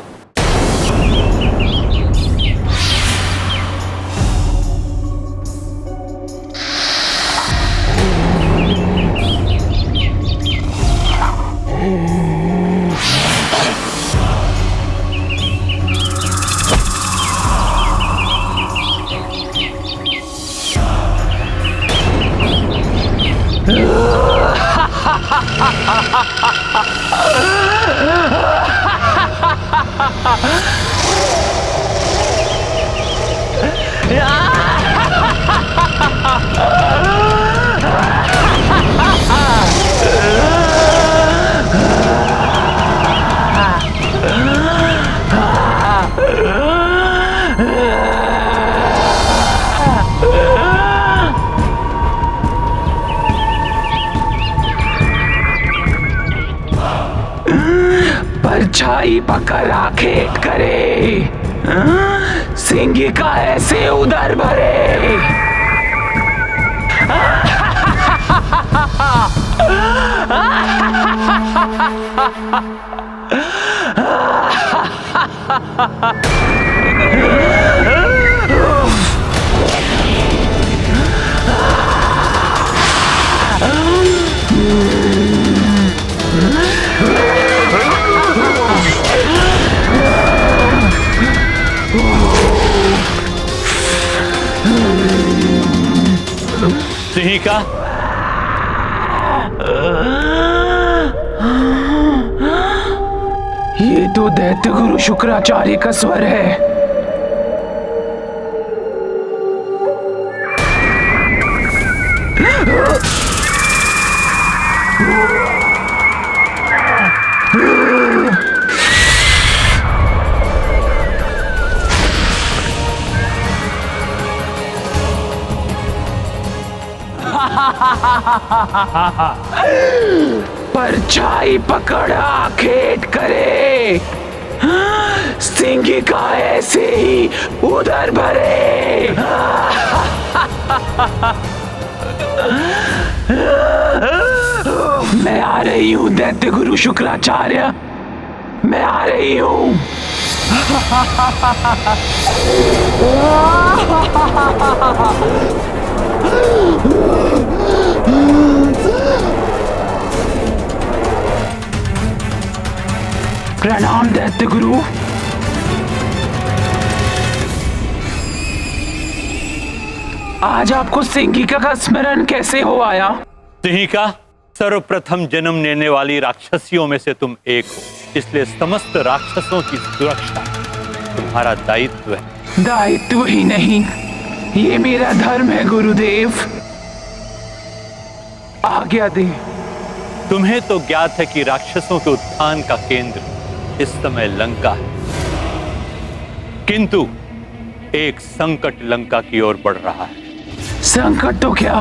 परछाई पकड़ आखेट करे, सिंहिका ऐसे उधर भरे। सिंहिका, ये तो दैत्य गुरु शुक्राचार्य का स्वर है। परछाई पकड़ा खेट करे, सिंहिका ऐसे ही उधर भरे। मैं आ रही हूँ दैत्य गुरु शुक्राचार्य, मैं आ रही हूँ। प्रणाम दैत्य गुरु। आज आपको सिंहिका का स्मरण कैसे हो आया? सिंहिका, सर्वप्रथम जन्म लेने वाली राक्षसियों में से तुम एक हो, इसलिए समस्त राक्षसों की सुरक्षा तुम्हारा दायित्व है। दायित्व ही नहीं, ये मेरा धर्म है गुरुदेव। आज्ञा दे। तुम्हें तो ज्ञात है कि राक्षसों के उत्थान का केंद्र इस समय लंका है, किंतु एक संकट लंका की ओर बढ़ रहा है। संकट तो क्या,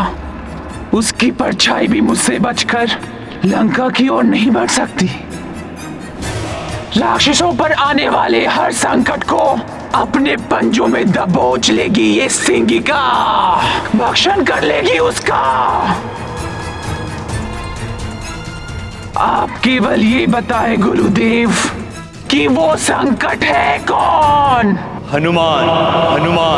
उसकी परछाई भी मुझसे बचकर लंका की ओर नहीं बढ़ सकती। राक्षसों पर आने वाले हर संकट को अपने पंजों में दबोच लेगी ये सिंहिका, भक्षण कर लेगी उसका। आप केवल ये बताए गुरुदेव कि वो संकट है कौन? हनुमान, हनुमान।